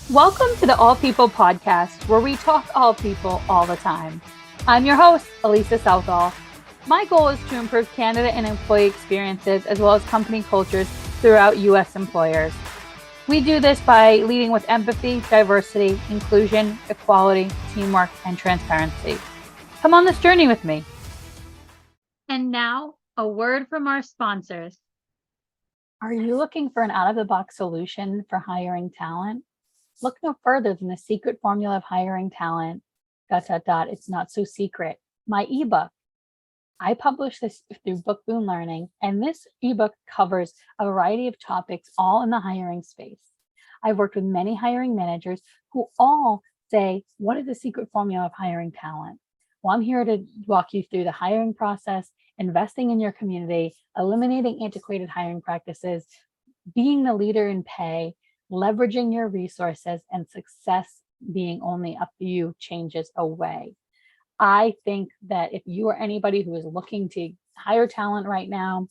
Welcome to the All People podcast, where we talk all people all the time. I'm your host, Elisa Southall. My goal is to improve candidate and employee experiences as well as company cultures throughout U.S. employers. We do this by leading with empathy, diversity, inclusion, equality, teamwork, and transparency. Come on this journey with me. And now, a word from our sponsors. Are you looking for an out-of-the-box solution for hiring talent? Look no further than the secret formula of hiring talent. ... It's not so secret. My ebook. I publish this through Book Boon Learning, and this ebook covers a variety of topics, all in the hiring space. I've worked with many hiring managers who all say, what is the secret formula of hiring talent? Well, I'm here to walk you through the hiring process, investing in your community, eliminating antiquated hiring practices, being the leader in pay, leveraging your resources, and success being only up to you changes away. I think that if you are anybody who is looking to hire talent right now,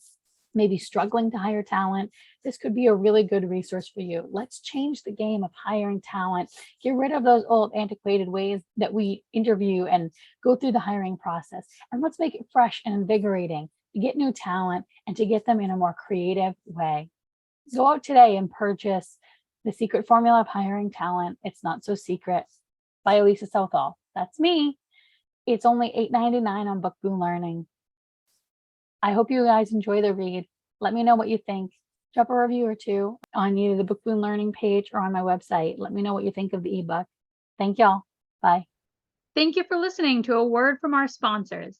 maybe struggling to hire talent, this could be a really good resource for you. Let's change the game of hiring talent. Get rid of those old antiquated ways that we interview and go through the hiring process. And let's make it fresh and invigorating to get new talent and to get them in a more creative way. Go out today and purchase The Secret Formula of Hiring Talent. It's Not So Secret by Elisa Southall. That's me. It's only $8.99 on Book Boon Learning. I hope you guys enjoy the read. Let me know what you think. Drop a review or two on either the Book Boon Learning page or on my website. Let me know what you think of the ebook. Thank y'all. Bye. Thank you for listening to a word from our sponsors.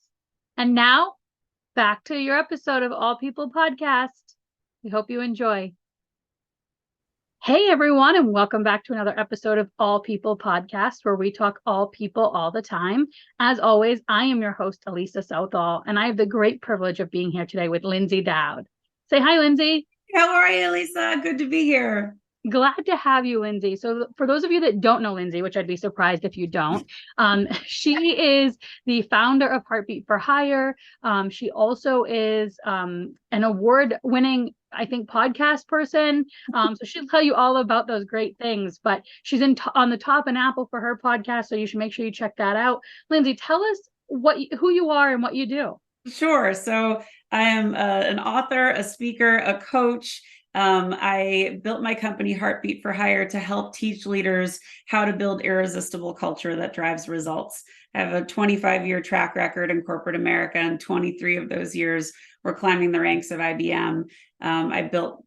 And now, back to your episode of All People Podcast. We hope you enjoy. Hey everyone, and welcome back to another episode of All People Podcast, where we talk all people all the time. As always, I am your host, Elisa Southall, and I have the great privilege of being here today with Lyndsay Dowd. Say hi, Lyndsay. How are you, Lisa? Good to be here. Glad to have you, Lyndsay. So for those of you that don't know Lyndsay, which I'd be surprised if you don't, she is the founder of Heartbeat for Hire. She also is an award-winning, I think, podcast person. So she'll tell you all about those great things, but she's on the top in Apple for her podcast. So you should make sure you check that out. Lyndsay, tell us who you are and what you do. Sure. So I am an author, a speaker, a coach. I built my company Heartbeat for Hire to help teach leaders how to build irresistible culture that drives results. I have a 25-year track record in corporate America, and 23 of those years were climbing the ranks of IBM. I built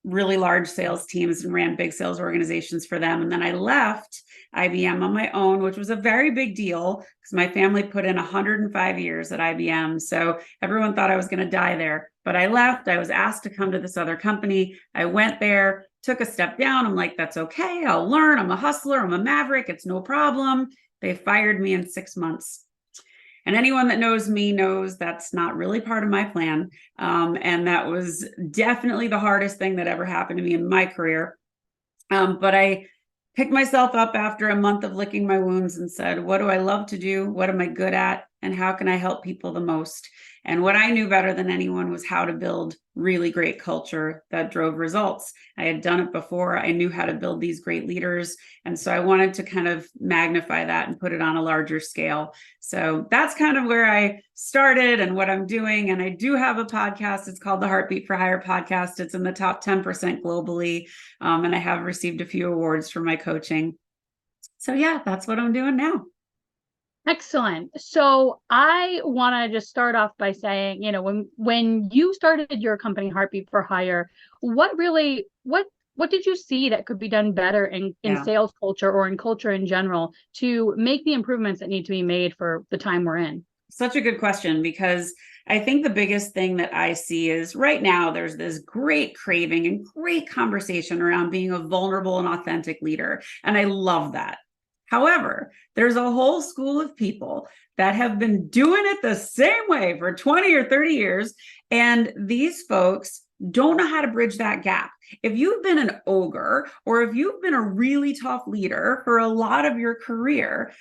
really large sales teams and ran big sales organizations for them. And then I left IBM on my own, which was a very big deal because my family put in 105 years at IBM. So everyone thought I was going to die there. But I left. I was asked to come to this other company. I went there, took a step down. I'm like, that's okay. I'll learn. I'm a hustler. I'm a maverick. It's no problem. They fired me in 6 months. And anyone that knows me knows that's not really part of my plan. And that was definitely the hardest thing that ever happened to me in my career. But I picked myself up after a month of licking my wounds and said, what do I love to do? What am I good at? And how can I help people the most? And what I knew better than anyone was how to build really great culture that drove results. I had done it before. I knew how to build these great leaders. And so I wanted to kind of magnify that and put it on a larger scale. So that's kind of where I started and what I'm doing. And I do have a podcast. It's called the Heartbeat for Hire podcast. It's in the top 10% globally. And I have received a few awards for my coaching. So yeah, that's what I'm doing now. Excellent. So I want to just start off by saying, when you started your company Heartbeat for Hire, what did you see that could be done better in sales culture or in culture in general to make the improvements that need to be made for the time we're in? Such a good question, because I think the biggest thing that I see is right now there's this great craving and great conversation around being a vulnerable and authentic leader. And I love that. However, there's a whole school of people that have been doing it the same way for 20 or 30 years. And these folks don't know how to bridge that gap. If you've been an ogre or if you've been a really tough leader for a lot of your career,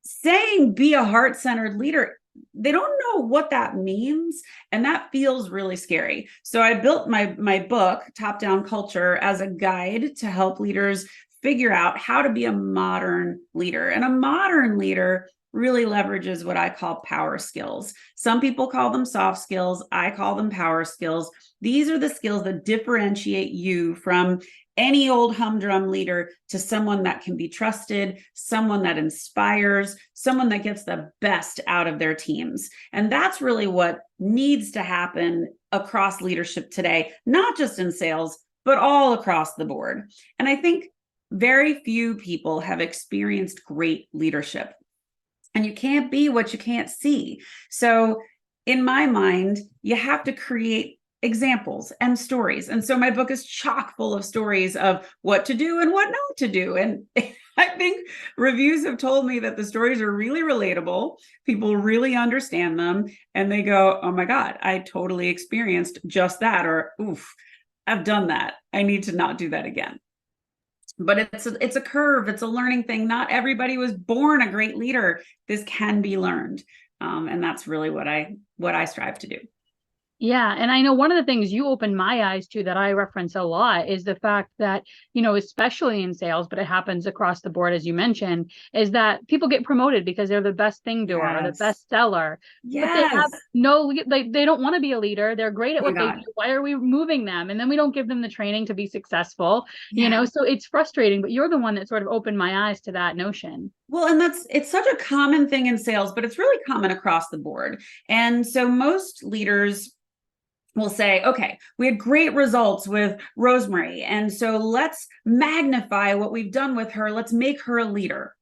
saying be a heart-centered leader, they don't know what that means. And that feels really scary. So I built my book, Top Down Culture, as a guide to help leaders figure out how to be a modern leader. And a modern leader really leverages what I call power skills. Some people call them soft skills. I call them power skills. These are the skills that differentiate you from any old humdrum leader to someone that can be trusted, someone that inspires, someone that gets the best out of their teams. And that's really what needs to happen across leadership today, not just in sales, but all across the board. And I think very few people have experienced great leadership. And you can't be what you can't see. So in my mind, you have to create examples and stories. And so my book is chock full of stories of what to do and what not to do. And I think reviews have told me that the stories are really relatable. People really understand them. And they go, oh my God, I totally experienced just that. Or, oof, I've done that. I need to not do that again. But it's a curve. It's a learning thing. Not everybody was born a great leader. This can be learned. And that's really what I strive to do. Yeah. And I know one of the things you opened my eyes to that I reference a lot is the fact that, especially in sales, but it happens across the board, as you mentioned, is that people get promoted because they're the best thing doer or the best seller. Yes. But they have they don't want to be a leader. They're great at what they do. Why are we moving them? And then we don't give them the training to be successful, so it's frustrating, but you're the one that sort of opened my eyes to that notion. Well, and it's such a common thing in sales, but it's really common across the board. And so most leaders will say, okay, we had great results with Rosemary. And so let's magnify what we've done with her. Let's make her a leader.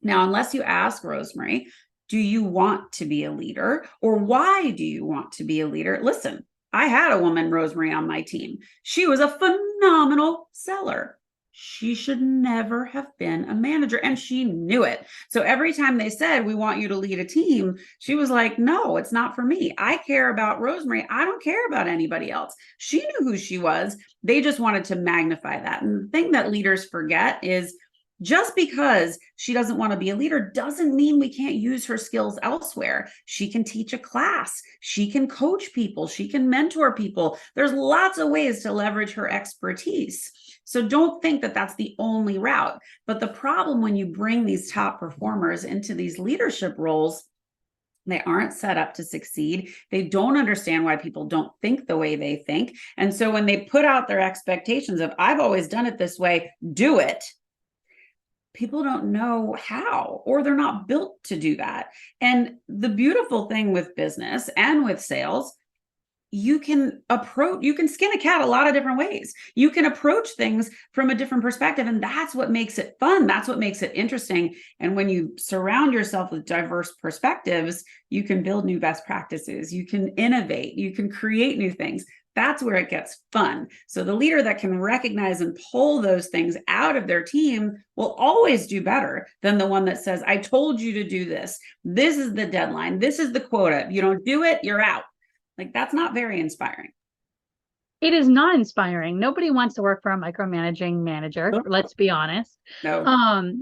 Now, unless you ask Rosemary, do you want to be a leader? Or why do you want to be a leader? Listen, I had a woman, Rosemary, on my team. She was a phenomenal seller. She should never have been a manager, and she knew it. So every time they said, we want you to lead a team, she was like, no, it's not for me. I care about Rosemary. I don't care about anybody else. She knew who she was. They just wanted to magnify that. And the thing that leaders forget is just because she doesn't want to be a leader doesn't mean we can't use her skills elsewhere. She can teach a class. She can coach people. She can mentor people. There's lots of ways to leverage her expertise. So don't think that that's the only route. But the problem when you bring these top performers into these leadership roles, they aren't set up to succeed. They don't understand why people don't think the way they think. And so when they put out their expectations of, I've always done it this way, do it, people don't know how, or they're not built to do that. And the beautiful thing with business and with sales, you can skin a cat a lot of different ways. You can approach things from a different perspective, and that's what makes it fun. That's what makes it interesting. And when you surround yourself with diverse perspectives, you can build new best practices. You can innovate. You can create new things. That's where it gets fun. So the leader that can recognize and pull those things out of their team will always do better than the one that says, I told you to do this. This is the deadline. This is the quota. If you don't do it, you're out. Like, that's not very inspiring. It is not inspiring. Nobody wants to work for a micromanaging manager. Let's be honest. No.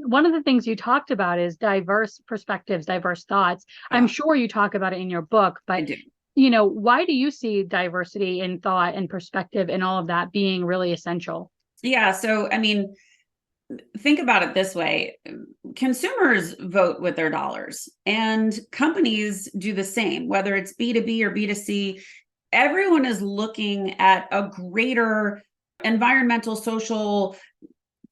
One of the things you talked about is diverse perspectives, diverse thoughts. Yeah. I'm sure you talk about it in your book, but I do. Why do you see diversity in thought and perspective and all of that being really essential? Yeah. So, I mean, think about it this way. Consumers vote with their dollars, and companies do the same, whether it's B2B or B2C. Everyone is looking at a greater environmental, social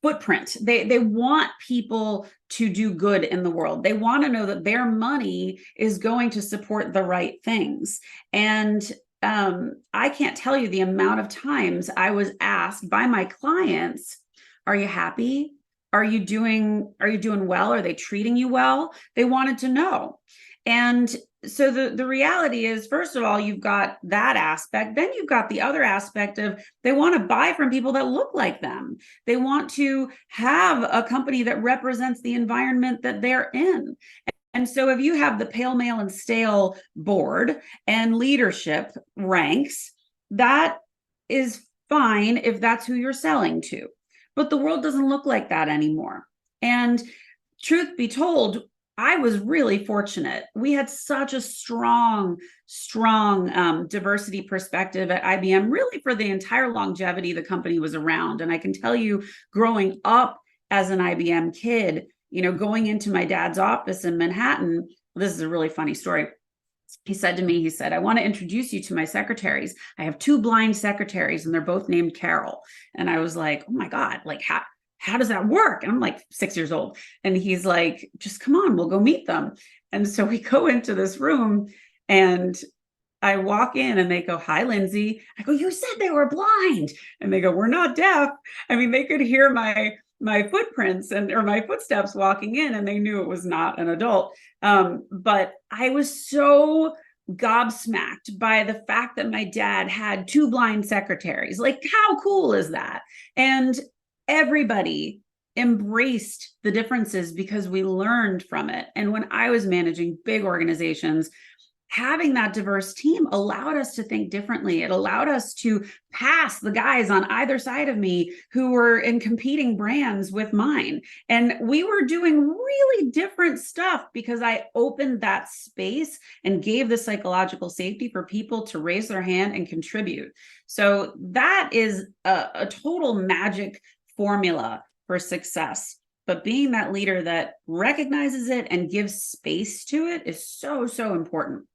footprint. They want people to do good in the world. They want to know that their money is going to support the right things. And I can't tell you the amount of times I was asked by my clients, are you happy? Are you doing well? Are they treating you well? They wanted to know. And so the reality is, first of all, you've got that aspect. Then you've got the other aspect of they want to buy from people that look like them. They want to have a company that represents the environment that they're in. And so if you have the pale, male, and stale board and leadership ranks, that is fine if that's who you're selling to. But the world doesn't look like that anymore. And truth be told, I was really fortunate. We had such a strong diversity perspective at IBM, really for the entire longevity the company was around. And I can tell you, growing up as an IBM kid, going into my dad's office in Manhattan, this is a really funny story. He said to me, I want to introduce you to my secretaries. I have 2 blind secretaries and they're both named Carol. And I was like, oh my God, like how does that work? And I'm like 6 years old. And he's like, just come on, we'll go meet them. And so we go into this room and I walk in and they go, hi, Lyndsay. I go, you said they were blind. And they go, we're not deaf. I mean, they could hear my footprints or my footsteps walking in, and they knew it was not an adult. But I was so gobsmacked by the fact that my dad had 2 blind secretaries. Like, how cool is that? And everybody embraced the differences because we learned from it. And when I was managing big organizations, having that diverse team allowed us to think differently. It allowed us to pass the guys on either side of me who were in competing brands with mine. And we were doing really different stuff because I opened that space and gave the psychological safety for people to raise their hand and contribute. So that is a total magic formula for success. But being that leader that recognizes it and gives space to it is so, so important.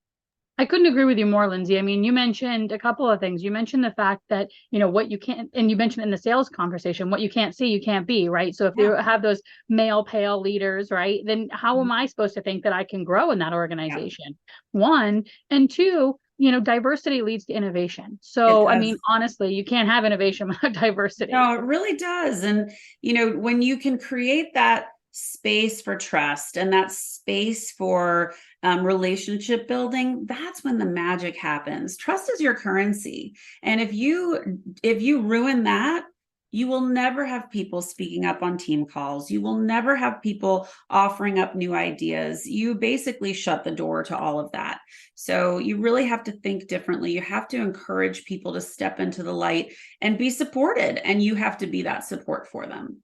I couldn't agree with you more, Lyndsay. I mean, you mentioned a couple of things. You mentioned the fact that, what you can't, and you mentioned in the sales conversation, what you can't see, you can't be, right? So if you have those male pale leaders, right, then how am I supposed to think that I can grow in that organization? One, and two, diversity leads to innovation. So, I mean, honestly, you can't have innovation without diversity. No, it really does. And, when you can create that space for trust and that space for relationship building, that's when the magic happens. Trust is your currency. And if you ruin that, you will never have people speaking up on team calls. You will never have people offering up new ideas. You basically shut the door to all of that. So you really have to think differently. You have to encourage people to step into the light and be supported. And you have to be that support for them.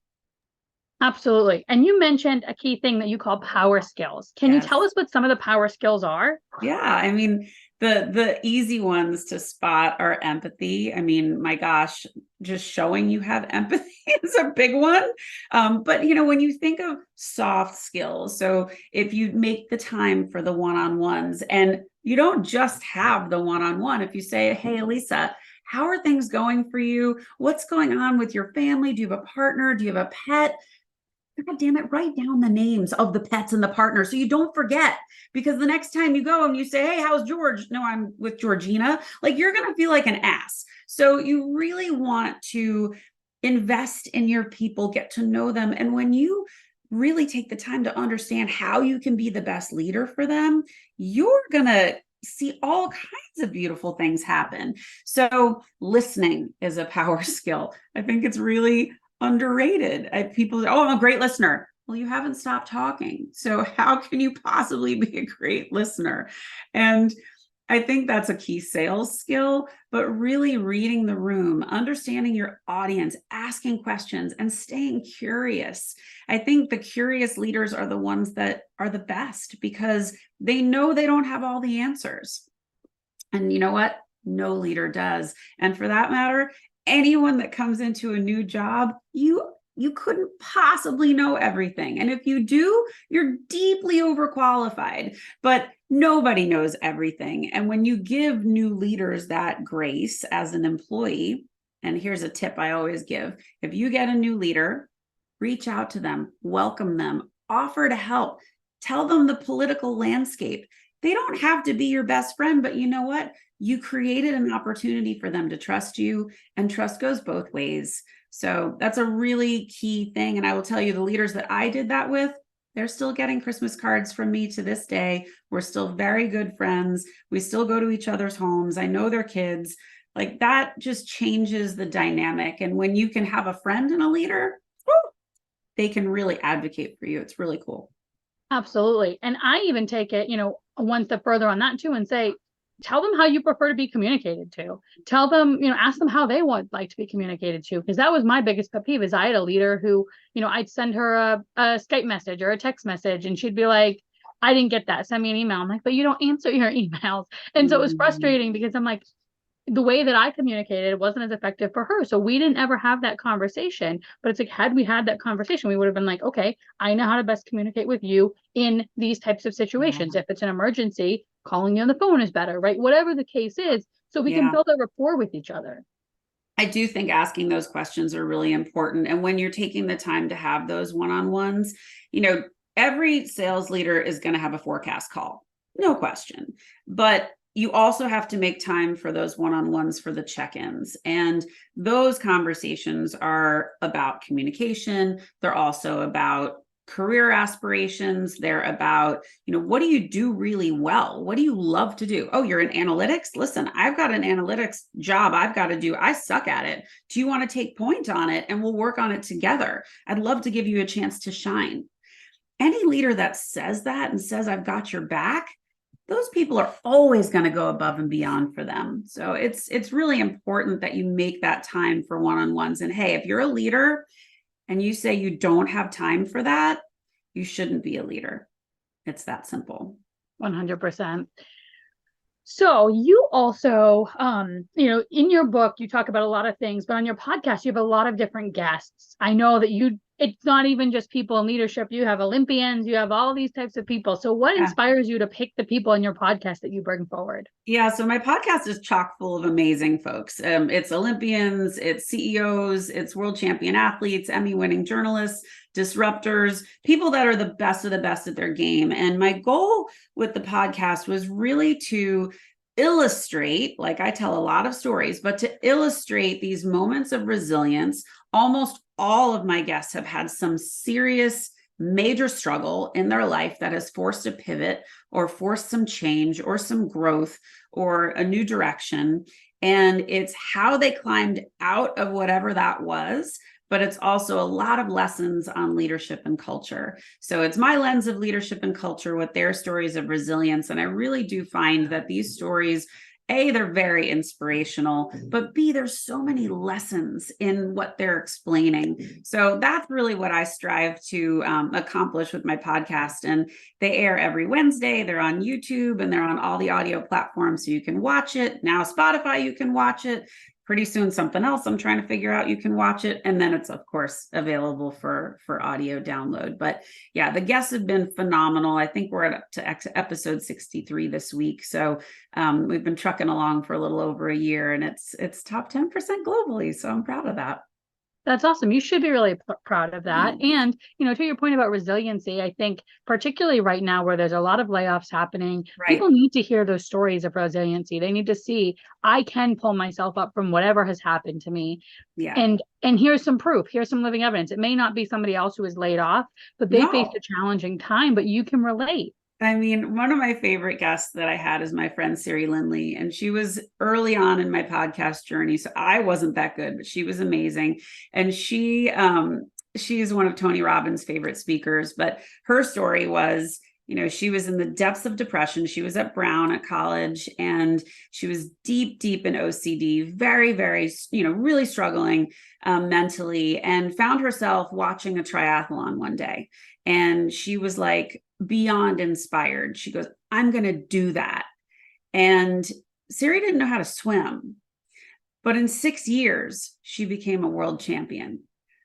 Absolutely. And you mentioned a key thing that you call power skills. Can you tell us what some of the power skills are? Yeah, I mean, the easy ones to spot are empathy. I mean, my gosh, just showing you have empathy is a big one. But when you think of soft skills, so if you make the time for the one-on-ones, and you don't just have the one-on-one, if you say, hey, Elisa, how are things going for you? What's going on with your family? Do you have a partner? Do you have a pet? God damn it, write down the names of the pets and the partners so you don't forget. Because the next time you go and you say, hey, how's George? No, I'm with Georgina. Like, you're going to feel like an ass. So you really want to invest in your people, get to know them. And when you really take the time to understand how you can be the best leader for them, you're going to see all kinds of beautiful things happen. So listening is a power skill. I think it's really underrated. People say, oh, I'm a great listener. Well, you haven't stopped talking. So how can you possibly be a great listener? And I think that's a key sales skill, but really reading the room, understanding your audience, asking questions, and staying curious. I think the curious leaders are the ones that are the best because they know they don't have all the answers. And you know what? No leader does. And for that matter, anyone that comes into a new job, you couldn't possibly know everything. And if you do, you're deeply overqualified, but nobody knows everything. And when you give new leaders that grace as an employee, and here's a tip I always give, if you get a new leader, reach out to them, welcome them, offer to help, tell them the political landscape. They don't have to be your best friend, but you know what? You created an opportunity for them to trust you, and trust goes both ways. So that's a really key thing. And I will tell you, the leaders that I did that with, they're still getting Christmas cards from me to this day. We're still very good friends. We still go to each other's homes. I know their kids. Like, that just changes the dynamic. And when you can have a friend and a leader, they can really advocate for you. It's really cool. Absolutely. And I even take it, one step further on that too, and say, tell them how you prefer to be communicated to. Tell them, ask them how they would like to be communicated to. Because that was my biggest pet peeve, is I had a leader who, I'd send her a Skype message or a text message, and she'd be like, I didn't get that. Send me an email. I'm like, but you don't answer your emails. And so it was frustrating because I'm like, the way that I communicated wasn't as effective for her. So we didn't ever have that conversation. But it's like, had we had that conversation, we would have been like, okay, I know how to best communicate with you in these types of situations. Yeah. If it's an emergency, calling you on the phone is better, right? Whatever the case is, so we can build a rapport with each other. I do think asking those questions are really important. And when you're taking the time to have those one-on-ones, every sales leader is going to have a forecast call, no question. But you also have to make time for those one-on-ones for the check-ins. And those conversations are about communication. They're also about career aspirations. They're about, what do you do really well? What do you love to do? Oh, you're in analytics? Listen, I've got an analytics job I've got to do. I suck at it. Do you want to take point on it? And we'll work on it together. I'd love to give you a chance to shine. Any leader that says that and says, I've got your back, those people are always going to go above and beyond for them. So it's really important that you make that time for one-on-ones. And hey, if you're a leader and you say you don't have time for that, you shouldn't be a leader. It's that simple. 100%. So you also, in your book, you talk about a lot of things, but on your podcast, you have a lot of different guests. I know that it's not even just people in leadership. You have Olympians, you have all these types of people. So what inspires you to pick the people in your podcast that you bring forward? Yeah, so my podcast is chock full of amazing folks. It's Olympians, it's CEOs, it's world champion athletes, Emmy-winning journalists, disruptors, people that are the best of the best at their game. And my goal with the podcast was really to illustrate, like I tell a lot of stories, but to illustrate these moments of resilience. Almost all of my guests have had some serious major struggle in their life that has forced a pivot or forced some change or some growth or a new direction. And it's how they climbed out of whatever that was, but it's also a lot of lessons on leadership and culture. So it's my lens of leadership and culture with their stories of resilience. And I really do find that these stories, A, they're very inspirational, but B, there's so many lessons in what they're explaining. So that's really what I strive to accomplish with my podcast. And they air every Wednesday. They're on YouTube and they're on all the audio platforms, so you can watch it. Now Spotify, you can watch it. Pretty soon, something else I'm trying to figure out, you can watch it. And then it's, of course, available for audio download. But yeah, the guests have been phenomenal. I think we're up to episode 63 this week. So we've been trucking along for a little over a year, and it's top 10% globally. So I'm proud of that. That's awesome. You should be really proud of that. And, to your point about resiliency, I think particularly right now where there's a lot of layoffs happening, people need to hear those stories of resiliency. They need to see, I can pull myself up from whatever has happened to me. Yeah. And here's some proof. Here's some living evidence. It may not be somebody else who was laid off, but they faced a challenging time, but you can relate. I mean, one of my favorite guests that I had is my friend Siri Lindley, and she was early on in my podcast journey. So I wasn't that good, but she was amazing. And she's one of Tony Robbins' favorite speakers, but her story was, she was in the depths of depression. She was at Brown at college, and she was deep in OCD, very, very, really struggling mentally, and found herself watching a triathlon one day. And she was like, beyond inspired. She goes, I'm going to do that. And Siri didn't know how to swim, but in 6 years, she became a world champion.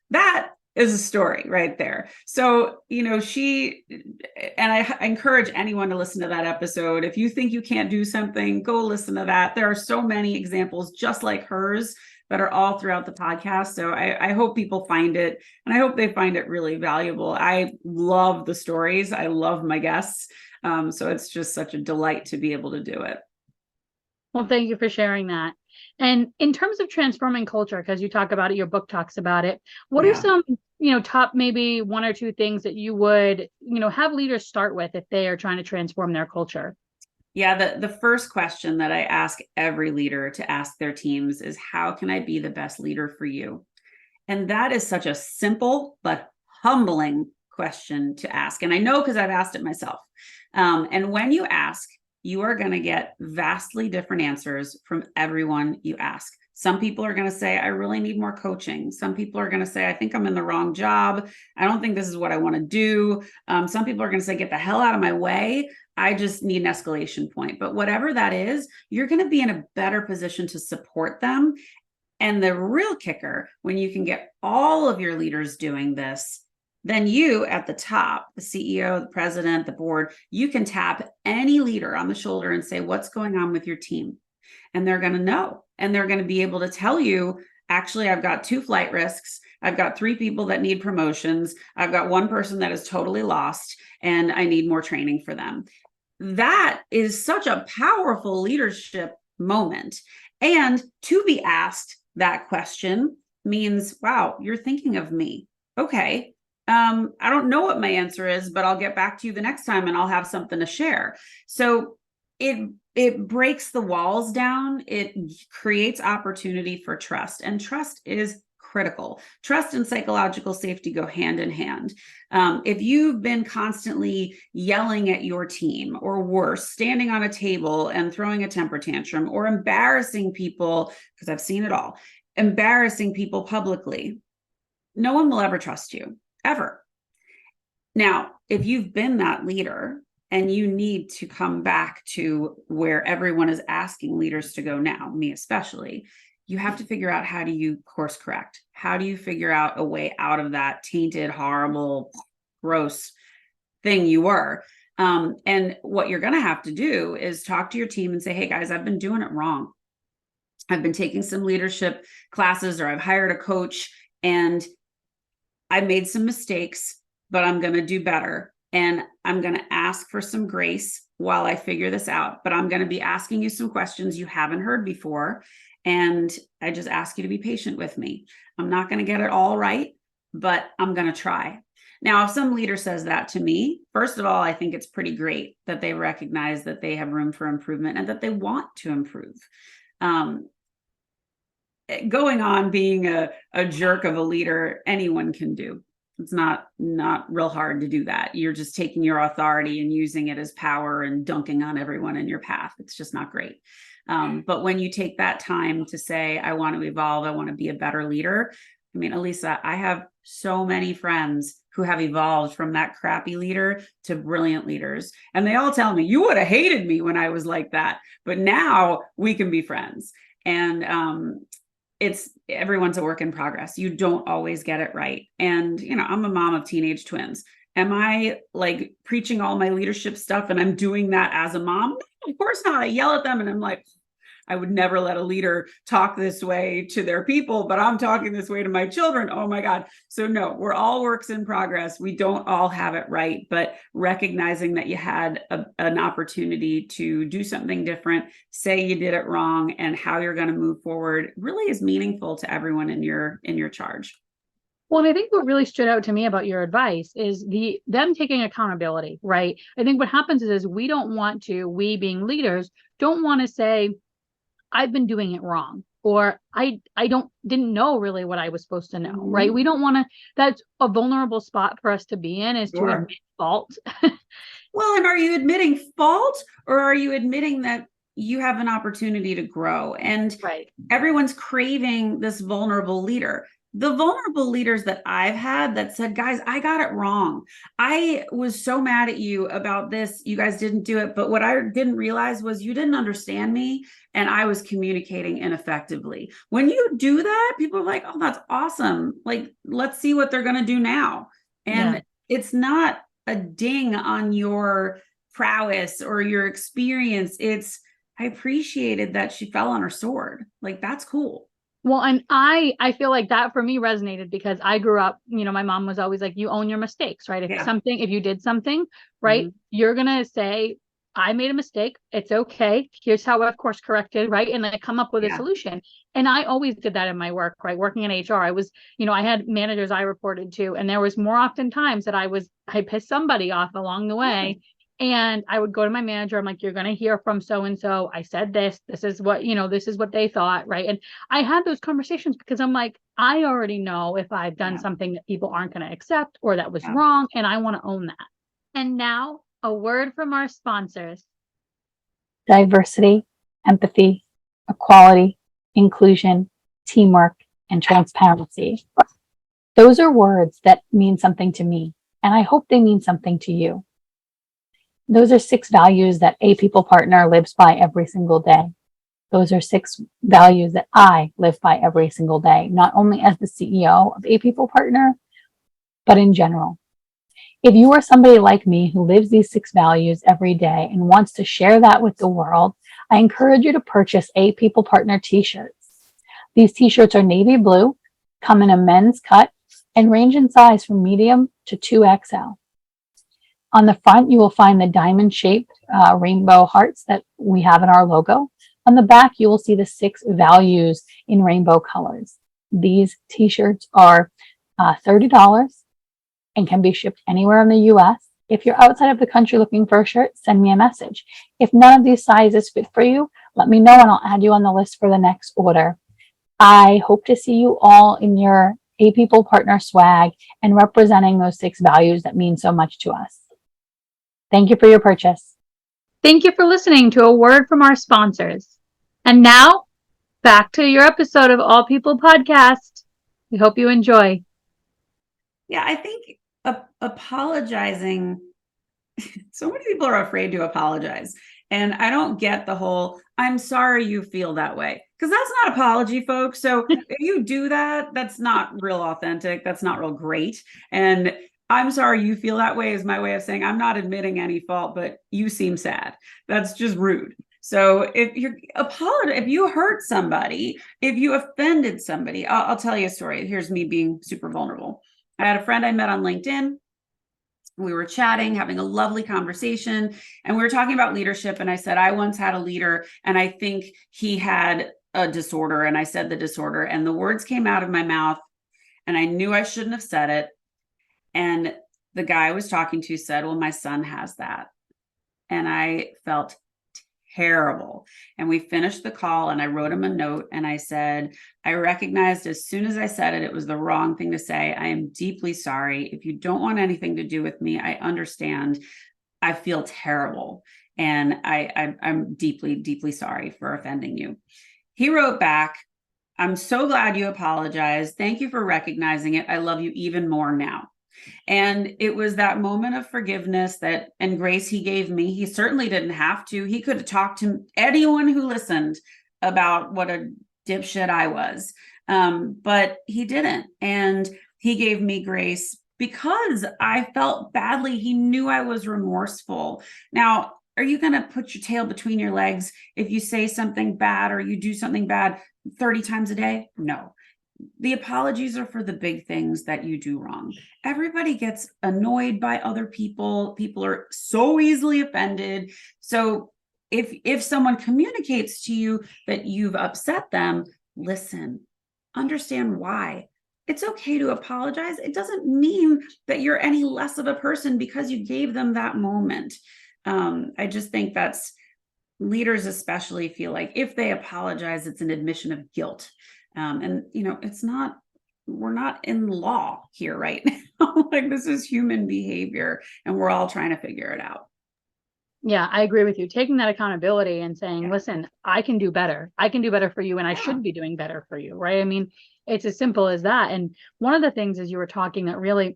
That is a story right there. So, I encourage anyone to listen to that episode. If you think you can't do something, go listen to that. There are so many examples just like hers that are all throughout the podcast. So I hope people find it, and I hope they find it really valuable. I love the stories. I love my guests. So it's just such a delight to be able to do it. Well, thank you for sharing that. And in terms of transforming culture, because you talk about it, your book talks about it, what are some, top maybe one or two things that you would, have leaders start with if they are trying to transform their culture? Yeah, the first question that I ask every leader to ask their teams is, how can I be the best leader for you? And that is such a simple but humbling question to ask. And I know because I've asked it myself. And when you ask, you are going to get vastly different answers from everyone you ask. Some people are going to say, I really need more coaching. Some people are going to say, I think I'm in the wrong job. I don't think this is what I want to do. Some people are going to say, get the hell out of my way. I just need an escalation point. But whatever that is, you're going to be in a better position to support them. And the real kicker, when you can get all of your leaders doing this, then you at the top, the CEO, the president, the board, you can tap any leader on the shoulder and say, what's going on with your team? And they're going to know. And they're going to be able to tell you, actually, I've got 2 flight risks. I've got 3 people that need promotions. I've got 1 person that is totally lost, and I need more training for them. That is such a powerful leadership moment. And to be asked that question means, wow, you're thinking of me. Okay. I don't know what my answer is, but I'll get back to you the next time and I'll have something to share. So it breaks the walls down. It creates opportunity for trust, and trust is critical. Trust and psychological safety go hand in hand. If you've been constantly yelling at your team, or worse, standing on a table and throwing a temper tantrum, or embarrassing people, because I've seen it all, embarrassing people publicly, no one will ever trust you, ever. Now, if you've been that leader and you need to come back to where everyone is asking leaders to go now, me especially, you have to figure out, how do you course correct? How do you figure out a way out of that tainted, horrible, gross thing you were? And what you're going to have to do is talk to your team and say, hey guys, I've been doing it wrong. I've been taking some leadership classes, or I've hired a coach, and I made some mistakes, but I'm going to do better. And I'm going to ask for some grace while I figure this out. But I'm going to be asking you some questions you haven't heard before. And I just ask you to be patient with me. I'm not going to get it all right, but I'm going to try. Now, if some leader says that to me, first of all, I think it's pretty great that they recognize that they have room for improvement and that they want to improve. Going on being a jerk of a leader, anyone can do. It's not real hard to do that. You're just taking your authority and using it as power and dunking on everyone in your path. It's just not great. But when you take that time to say, I want to evolve, I want to be a better leader. I mean, Elisa, I have so many friends who have evolved from that crappy leader to brilliant leaders. And they all tell me, you would have hated me when I was like that, but now we can be friends. And everyone's a work in progress. You don't always get it right. And, I'm a mom of teenage twins. Am I like preaching all my leadership stuff and I'm doing that as a mom? Of course not. I yell at them and I'm like, I would never let a leader talk this way to their people, but I'm talking this way to my children. Oh my God. So no, we're all works in progress. We don't all have it right, but recognizing that you had an opportunity to do something different, say you did it wrong, and how you're going to move forward really is meaningful to everyone in your charge. Well, and I think what really stood out to me about your advice is them taking accountability, right? I think what happens is we we being leaders, don't want to say, I've been doing it wrong, or I didn't know really what I was supposed to know, right? We don't want to, that's a vulnerable spot for us to be in, is to admit fault. Well, and are you admitting fault, or are you admitting that you have an opportunity to grow? And everyone's craving this vulnerable leader. The vulnerable leaders that I've had that said, guys, I got it wrong. I was so mad at you about this. You guys didn't do it. But what I didn't realize was you didn't understand me and I was communicating ineffectively. When you do that, people are like, oh, that's awesome. Like, let's see what they're going to do now. And it's not a ding on your prowess or your experience. It's, I appreciated that she fell on her sword. Like, that's cool. Well, and I feel like that for me resonated because I grew up, my mom was always like, you own your mistakes, right? If you did something, right, you're going to say, I made a mistake. It's okay. Here's how I've course corrected, right? And then come up with a solution. And I always did that in my work, right? Working in HR, I was, I had managers I reported to, and there was more often times that I pissed somebody off along the way. And I would go to my manager. I'm like, you're going to hear from so-and-so. I said this is what, this is what they thought. Right. And I had those conversations because I'm like, I already know if I've done something that people aren't going to accept or that was wrong. And I want to own that. And now a word from our sponsors. Diversity, empathy, equality, inclusion, teamwork, and transparency. Those are words that mean something to me, and I hope they mean something to you. Those are 6 values that a people partner lives by every single day. Those are 6 values that I live by every single day, not only as the CEO of a people partner, but in general. If you are somebody like me who lives these 6 values every day and wants to share that with the world, I encourage you to purchase a people partner t-shirts. These t-shirts are navy blue, come in a men's cut, and range in size from medium to 2XL. On the front, you will find the diamond-shaped rainbow hearts that we have in our logo. On the back, you will see the 6 values in rainbow colors. These t-shirts are $30 and can be shipped anywhere in the US. If you're outside of the country looking for a shirt, send me a message. If none of these sizes fit for you, let me know and I'll add you on the list for the next order. I hope to see you all in your A People Partner swag and representing those 6 values that mean so much to us. Thank you for your purchase. Thank you for listening to a word from our sponsors. And now, back to your episode of All People Podcast. We hope you enjoy. Yeah, I think apologizing, so many people are afraid to apologize. And I don't get the whole, I'm sorry you feel that way. Because that's not apology, folks. So if you do that, that's not real authentic. That's not real great. And I'm sorry you feel that way is my way of saying I'm not admitting any fault, but you seem sad. That's just rude. So if you hurt somebody, if you offended somebody, I'll tell you a story. Here's me being super vulnerable. I had a friend I met on LinkedIn. We were chatting, having a lovely conversation, and we were talking about leadership. And I said, I once had a leader, and I think he had a disorder. And I said the disorder, and the words came out of my mouth, and I knew I shouldn't have said it. And the guy I was talking to said, well, my son has that. And I felt terrible. And we finished the call and I wrote him a note and I said, I recognized as soon as I said it, it was the wrong thing to say. I am deeply sorry. If you don't want anything to do with me, I understand. I feel terrible. And I'm deeply, deeply sorry for offending you. He wrote back, I'm so glad you apologized. Thank you for recognizing it. I love you even more now. And it was that moment of forgiveness and grace he gave me. He certainly didn't have to. He could have talked to anyone who listened about what a dipshit I was. But he didn't. And he gave me grace because I felt badly. He knew I was remorseful. Now, are you going to put your tail between your legs if you say something bad or you do something bad 30 times a day? No. The apologies are for the big things that you do wrong. Everybody gets annoyed by other people. People are so easily offended. So if someone communicates to you that you've upset them, listen, understand why. It's okay to apologize. It doesn't mean that you're any less of a person because you gave them that moment. I just think that's leaders especially feel like if they apologize, it's an admission of guilt. And we're not in law here right now. Like this is human behavior and we're all trying to figure it out. Yeah, I agree with you. Taking that accountability and saying, listen, I can do better. I can do better for you and I should be doing better for you, right? I mean, it's as simple as that. And one of the things as you were talking that really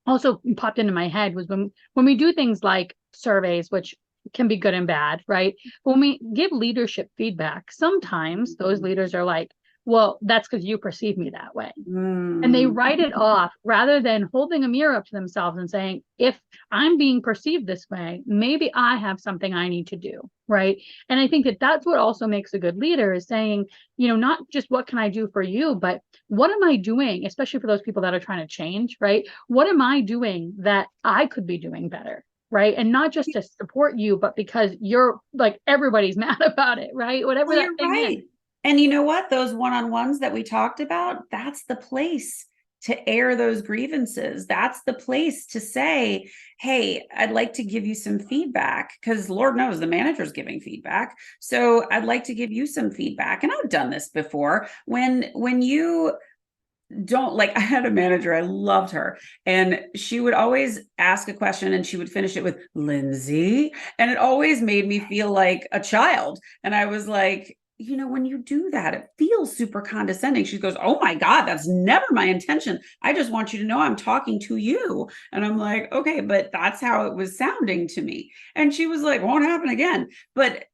also popped into my head was when we do things like surveys, which can be good and bad, right? When we give leadership feedback, sometimes those leaders are like, well, that's because you perceive me that way. And they write it off rather than holding a mirror up to themselves and saying, if I'm being perceived this way, maybe I have something I need to do. Right. And I think that that's what also makes a good leader is saying, not just what can I do for you, but what am I doing, especially for those people that are trying to change, right? What am I doing that I could be doing better? Right. And not just to support you, but because you're like, everybody's mad about it. Right. Whatever that thing is. And you know what? Those one-on-ones that we talked about, that's the place to air those grievances. That's the place to say, hey, I'd like to give you some feedback because Lord knows the manager's giving feedback. So I'd like to give you some feedback. And I've done this before when you don't like, I had a manager, I loved her. And she would always ask a question and she would finish it with Lyndsay. And it always made me feel like a child. And I was like, when you do that, it feels super condescending. She goes, oh my God, that's never my intention. I just want you to know I'm talking to you. And I'm like, okay, but that's how it was sounding to me. And she was like, won't happen again. But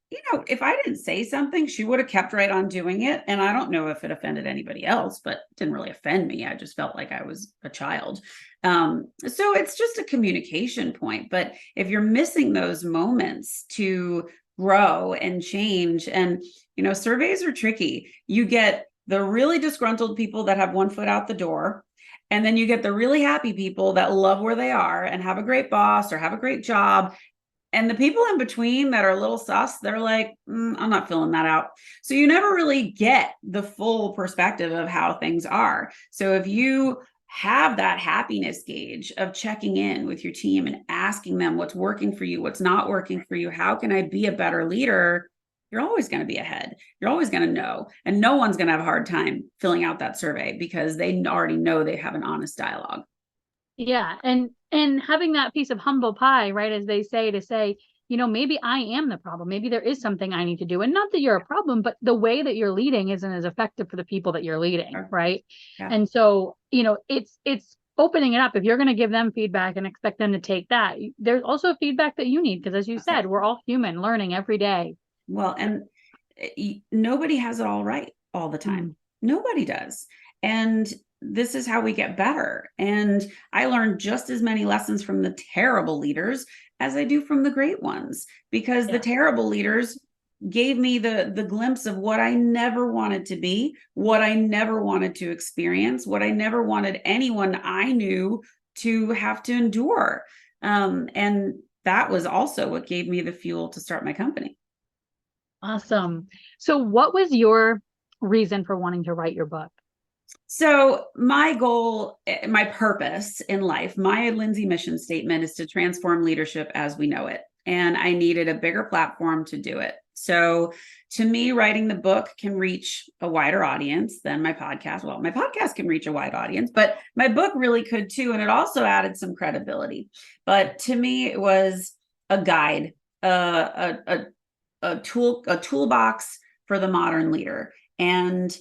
if I didn't say something, she would have kept right on doing it. And I don't know if it offended anybody else, but it didn't really offend me. I just felt like I was a child. So it's just a communication point. But if you're missing those moments to grow and change, and surveys are tricky. You get the really disgruntled people that have one foot out the door, and then you get the really happy people that love where they are and have a great boss or have a great job. And the people in between that are a little sus, they're like, I'm not filling that out. So you never really get the full perspective of how things are. So if you have that happiness gauge of checking in with your team and asking them what's working for you, what's not working for you, how can I be a better leader? You're always going to be ahead. You're always going to know. And no one's going to have a hard time filling out that survey because they already know they have an honest dialogue. Yeah. And having that piece of humble pie, right, as they say, to say, maybe I am the problem. Maybe there is something I need to do. And not that you're a problem, but the way that you're leading isn't as effective for the people that you're leading, right? Yeah. And so, it's opening it up. If you're going to give them feedback and expect them to take that, there's also feedback that you need. Because as you said, we're all human, learning every day. Well, and nobody has it all right all the time. Nobody does. And this is how we get better. And I learned just as many lessons from the terrible leaders as I do from the great ones, because the terrible leaders gave me the glimpse of what I never wanted to be, what I never wanted to experience, what I never wanted anyone I knew to have to endure. And that was also what gave me the fuel to start my company. Awesome. So what was your reason for wanting to write your book? So my goal, my purpose in life, my Lyndsay mission statement is to transform leadership as we know it. And I needed a bigger platform to do it. So to me, writing the book can reach a wider audience than my podcast. Well, my podcast can reach a wide audience, but my book really could too. And it also added some credibility. But to me, it was a guide, a toolbox for the modern leader. And,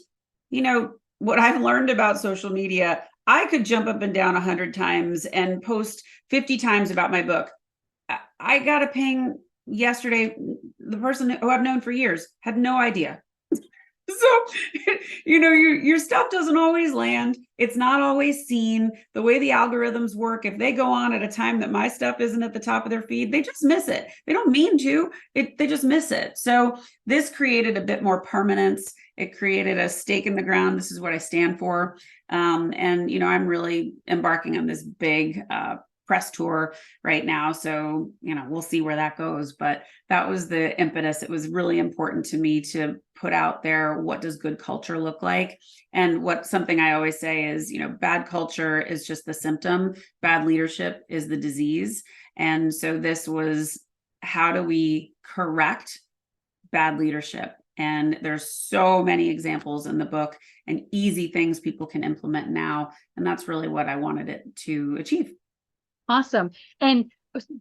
what I've learned about social media, I could jump up and down 100 times and post 50 times about my book. I got a ping yesterday. The person who I've known for years had no idea. So, your stuff doesn't always land. It's not always seen. The way the algorithms work, if they go on at a time that my stuff isn't at the top of their feed, they just miss it. They don't mean to, they just miss it. So this created a bit more permanence. It created a stake in the ground. This is what I stand for. And, I'm really embarking on this big press tour right now. So, we'll see where that goes. But that was the impetus. It was really important to me to put out there, what does good culture look like? And something I always say is, bad culture is just the symptom. Bad leadership is the disease. And so this was, how do we correct bad leadership? And there's so many examples in the book and easy things people can implement now. And that's really what I wanted it to achieve. Awesome. And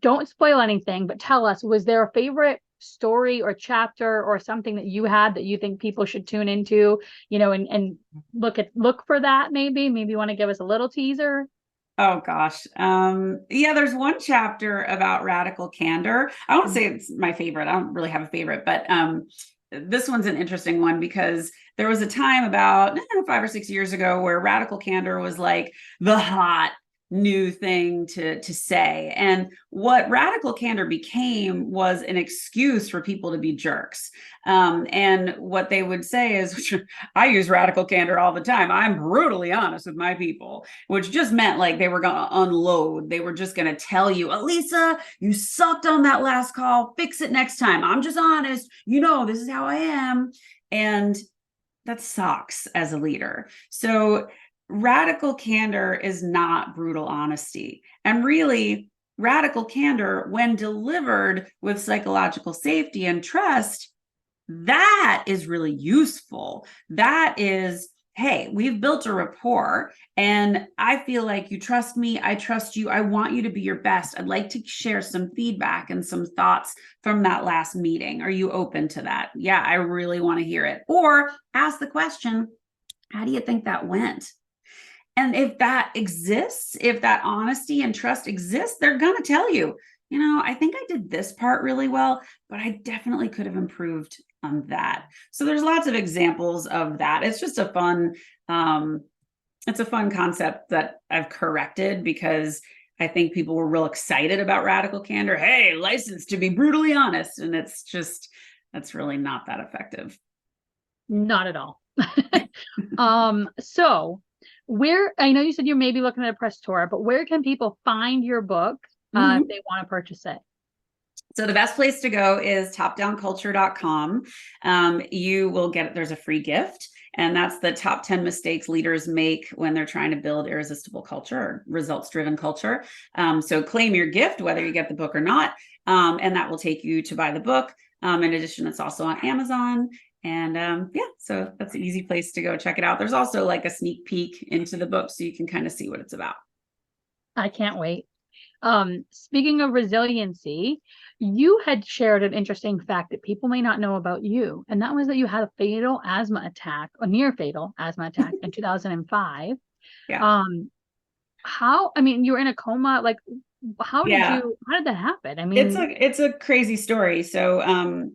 don't spoil anything, but tell us, was there a favorite story or chapter or something that you had that you think people should tune into, and look for that? Maybe you want to give us a little teaser. Oh gosh. There's one chapter about radical candor. I won't say it's my favorite. I don't really have a favorite, but this one's an interesting one because there was a time about 5 or 6 years ago where radical candor was like the hot new thing to say. And what radical candor became was an excuse for people to be jerks. And what they would say is, I use radical candor all the time. I'm brutally honest with my people, which just meant like they were going to unload. They were just going to tell you, Elisa, you sucked on that last call. Fix it next time. I'm just honest. This is how I am. And that sucks as a leader. So radical candor is not brutal honesty. And really, radical candor, when delivered with psychological safety and trust, that is really useful. That is hey, we've built a rapport and I feel like you trust me. I trust you. I want you to be your best. I'd like to share some feedback and some thoughts from that last meeting. Are you open to that? Yeah, I really want to hear it. Or ask the question, how do you think that went? And if that exists, if that honesty and trust exists, they're going to tell you, I think I did this part really well, but I definitely could have improved on that. So there's lots of examples of that. It's just it's a fun concept that I've corrected because I think people were real excited about radical candor. Hey, license to be brutally honest. And that's really not that effective. Not at all. So where, I know you said you're maybe looking at a press tour, but where can people find your book if they want to purchase it? So the best place to go is topdownculture.com. You will get, there's a free gift, and that's the top 10 mistakes leaders make when they're trying to build irresistible culture or results-driven culture. So claim your gift, whether you get the book or not, and that will take you to buy the book. In addition, it's also on Amazon. And so that's an easy place to go check it out. There's also like a sneak peek into the book so you can kind of see what it's about. I can't wait. Speaking of resiliency, you had shared an interesting fact that people may not know about you, and that was that you had a fatal asthma attack, a near fatal asthma attack in 2005. Yeah. You were in a coma, like how did that happen? I mean, it's a crazy story. So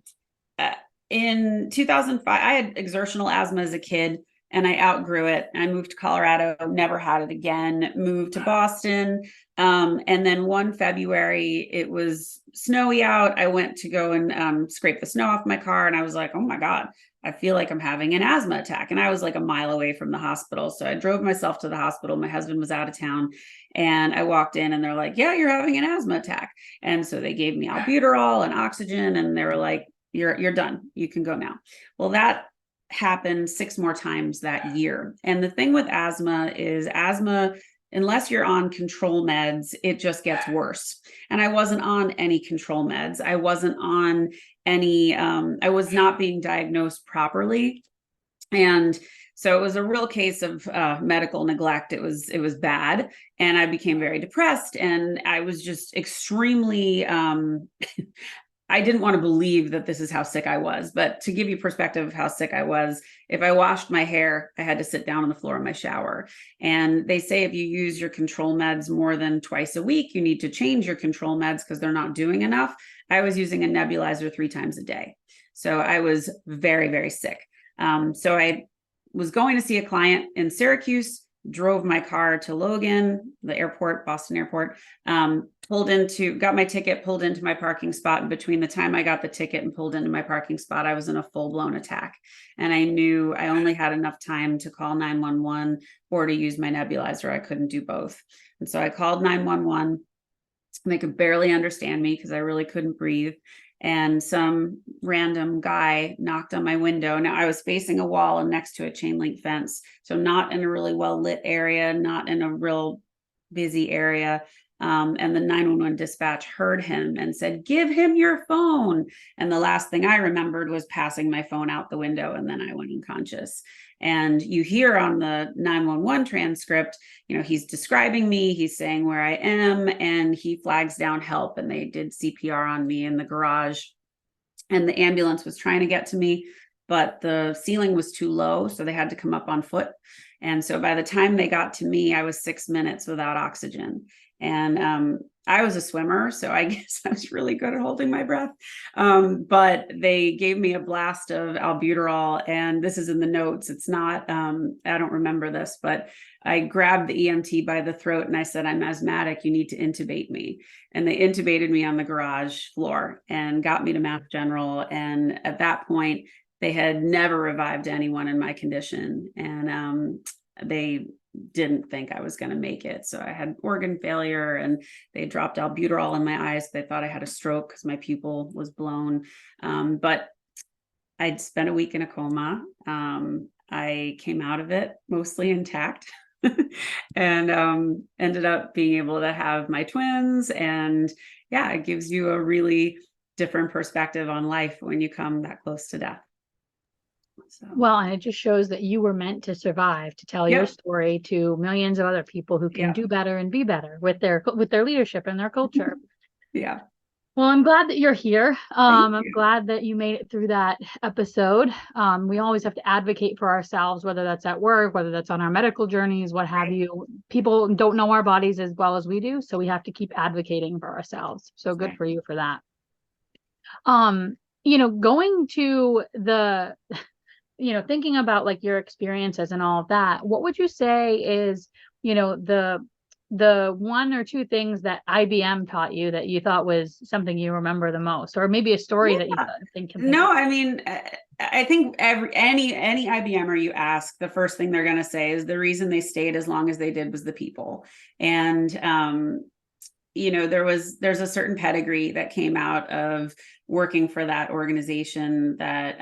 in 2005, I had exertional asthma as a kid and I outgrew it. I moved to Colorado, never had it again, moved to Boston. And then one February, it was snowy out. I went to go and scrape the snow off my car. And I was like, oh my God, I feel like I'm having an asthma attack. And I was like a mile away from the hospital. So I drove myself to the hospital. My husband was out of town. And I walked in and they're like, yeah, you're having an asthma attack. And so they gave me albuterol and oxygen. And they were like, you're done. You can go now. Well, that happened 6 more times that year. And the thing with asthma is unless you're on control meds, it just gets worse. And I wasn't on any control meds. I wasn't on any, I was not being diagnosed properly. And so it was a real case of medical neglect. It was bad. And I became very depressed. And I was just extremely, I didn't want to believe that this is how sick I was. But to give you perspective of how sick I was, if I washed my hair, I had to sit down on the floor in my shower. And they say if you use your control meds more than twice a week, you need to change your control meds because they're not doing enough. I was using a nebulizer 3 times a day. So I was very, very sick. So I was going to see a client in Syracuse, drove my car to Logan, the airport, Boston airport, got my ticket, pulled into my parking spot. And between the time I got the ticket and pulled into my parking spot, I was in a full-blown attack. And I knew I only had enough time to call 911 or to use my nebulizer. I couldn't do both. And so I called 911 and they could barely understand me because I really couldn't breathe. And some random guy knocked on my window. Now I was facing a wall and next to a chain link fence. So not in a really well lit area, not in a real busy area. And the 911 dispatch heard him and said, give him your phone. And the last thing I remembered was passing my phone out the window. And then I went unconscious. And you hear on the 911 transcript, he's describing me, he's saying where I am, and he flags down help. And they did CPR on me in the garage. And the ambulance was trying to get to me, but the ceiling was too low. So they had to come up on foot. And so by the time they got to me, I was 6 minutes without oxygen. And I was a swimmer, so I guess I was really good at holding my breath. But they gave me a blast of albuterol, and this is in the notes. It's not, I don't remember this, but I grabbed the EMT by the throat and I said, I'm asthmatic, you need to intubate me. And they intubated me on the garage floor and got me to Mass General. And at that point, they had never revived anyone in my condition. And they didn't think I was going to make it. So I had organ failure and they dropped albuterol in my eyes. They thought I had a stroke because my pupil was blown. But I'd spent a week in a coma. I came out of it mostly intact and ended up being able to have my twins. And yeah, it gives you a really different perspective on life when you come that close to death. So, Well, and it just shows that you were meant to survive, to tell your yep. story to millions of other people who can Yeah. do better and be better with their leadership and their culture. Yeah. Well, I'm glad that you're here. Thank I'm you. glad that you made it through that episode. We always have to advocate for ourselves, whether that's at work, whether that's on our medical journeys, what have Right. you. People don't know our bodies as well as we do, so we have to keep advocating for ourselves. So good for Exactly. you for that. Going to the thinking about like your experiences and all of that, what would you say is, the one or two things that IBM taught you that you thought was something you remember the most, or maybe a story that you Yeah. can think of? No, I mean, I think any IBMer you ask, the first thing they're going to say is the reason they stayed as long as they did was the people. And there's a certain pedigree that came out of working for that organization that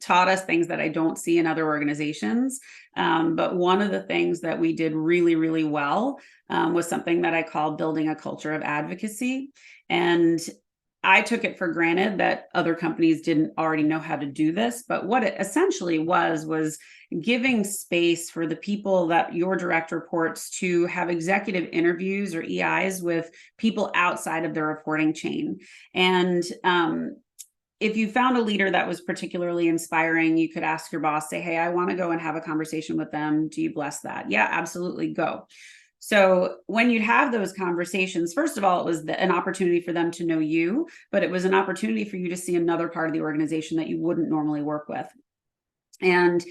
taught us things that I don't see in other organizations. But one of the things that we did really, really well was something that I call building a culture of advocacy. And I took it for granted that other companies didn't already know how to do this, but what it essentially was giving space for the people that your direct reports to have executive interviews or EIs with people outside of their reporting chain. And if you found a leader that was particularly inspiring, you could ask your boss, say, hey, I want to go and have a conversation with them. Do you bless that? Yeah, absolutely, go. So when you'd have those conversations, first of all, it was an opportunity for them to know you, but it was an opportunity for you to see another part of the organization that you wouldn't normally work with. And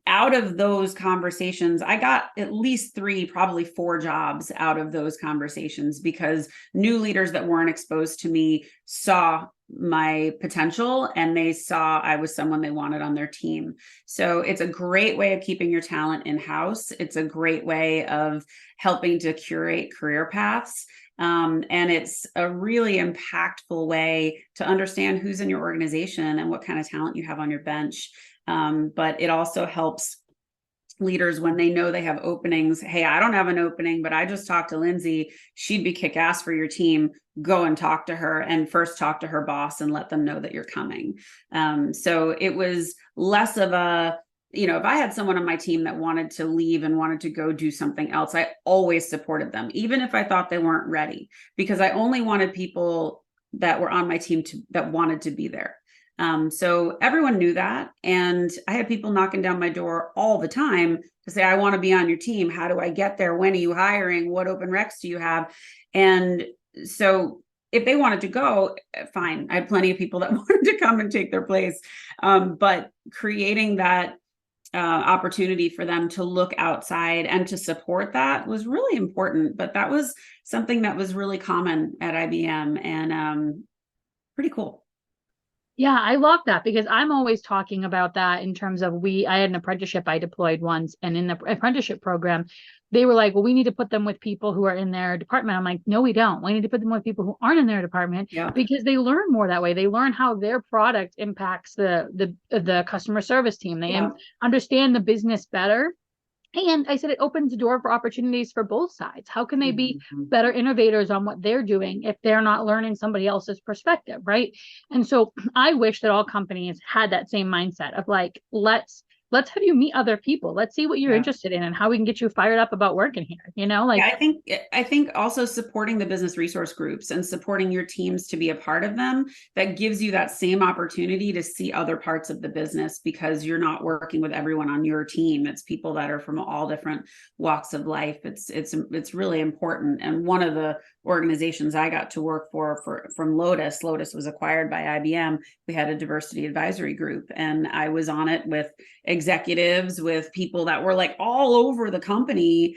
out of those conversations, I got at least 3, probably 4 jobs out of those conversations because new leaders that weren't exposed to me saw my potential and they saw I was someone they wanted on their team. So it's a great way of keeping your talent in-house. It's a great way of helping to curate career paths. And it's a really impactful way to understand who's in your organization and what kind of talent you have on your bench. But it also helps leaders when they know they have openings. Hey, I don't have an opening, but I just talked to Lyndsay. She'd be kick ass for your team. Go and talk to her and first talk to her boss and let them know that you're coming. So it was less of a, if I had someone on my team that wanted to leave and wanted to go do something else, I always supported them, even if I thought they weren't ready, because I only wanted people that were on my team that wanted to be there. So everyone knew that. And I had people knocking down my door all the time to say, I want to be on your team. How do I get there? When are you hiring? What open recs do you have? And so if they wanted to go, fine. I had plenty of people that wanted to come and take their place. But creating that opportunity for them to look outside and to support that was really important. But that was something that was really common at IBM and pretty cool. Yeah, I love that because I'm always talking about that in terms of I had an apprenticeship I deployed once, and in the apprenticeship program, they were like, well, we need to put them with people who are in their department. I'm like, no, we don't. We need to put them with people who aren't in their department Yeah. because they learn more that way. They learn how their product impacts the customer service team. They understand the business better. And I said it opens the door for opportunities for both sides. How can they be better innovators on what they're doing if they're not learning somebody else's perspective, right? And so I wish that all companies had that same mindset of like, let's have you meet other people. Let's see what you're interested in and how we can get you fired up about working here. I think also supporting the business resource groups and supporting your teams to be a part of them, that gives you that same opportunity to see other parts of the business because you're not working with everyone on your team. It's people that are from all different walks of life. It's really important. And one of the organizations I got to work from Lotus was acquired by IBM. We had a diversity advisory group and I was on it with executives, with people that were like all over the company.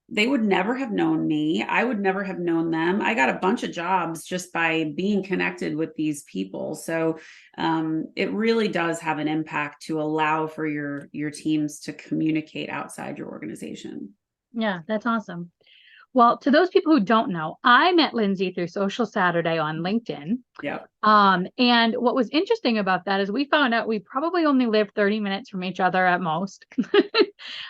They would never have known me. I would never have known them. I got a bunch of jobs just by being connected with these people. So it really does have an impact to allow for your teams to communicate outside your organization. Yeah, that's awesome. Well, to those people who don't know, I met Lyndsay through Social Saturday on LinkedIn. Yeah. And what was interesting about that is we found out we probably only lived 30 minutes from each other at most.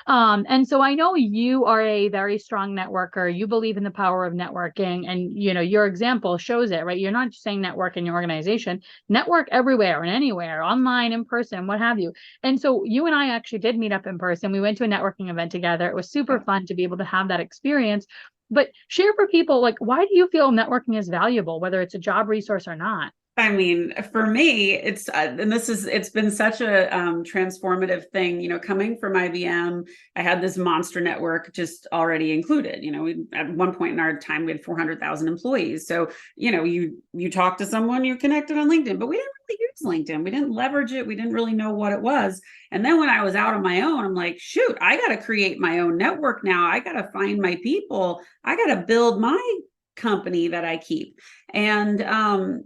And so I know you are a very strong networker. You believe in the power of networking, and your example shows it, right? You're not just saying network in your organization, network everywhere and anywhere, online, in person, what have you. And so you and I actually did meet up in person. We went to a networking event together. It was super fun to be able to have that experience. But share for people, like, why do you feel networking is valuable, whether it's a job resource or not? I mean, for me, it's it's been such a transformative thing. Coming from IBM, I had this monster network just already included. We at one point in our time we had 400,000 employees. So you talk to someone, you connected on LinkedIn, but we didn't really use LinkedIn. We didn't leverage it. We didn't really know what it was. And then when I was out on my own, I'm like, shoot, I got to create my own network now. I got to find my people. I got to build my company that I keep. And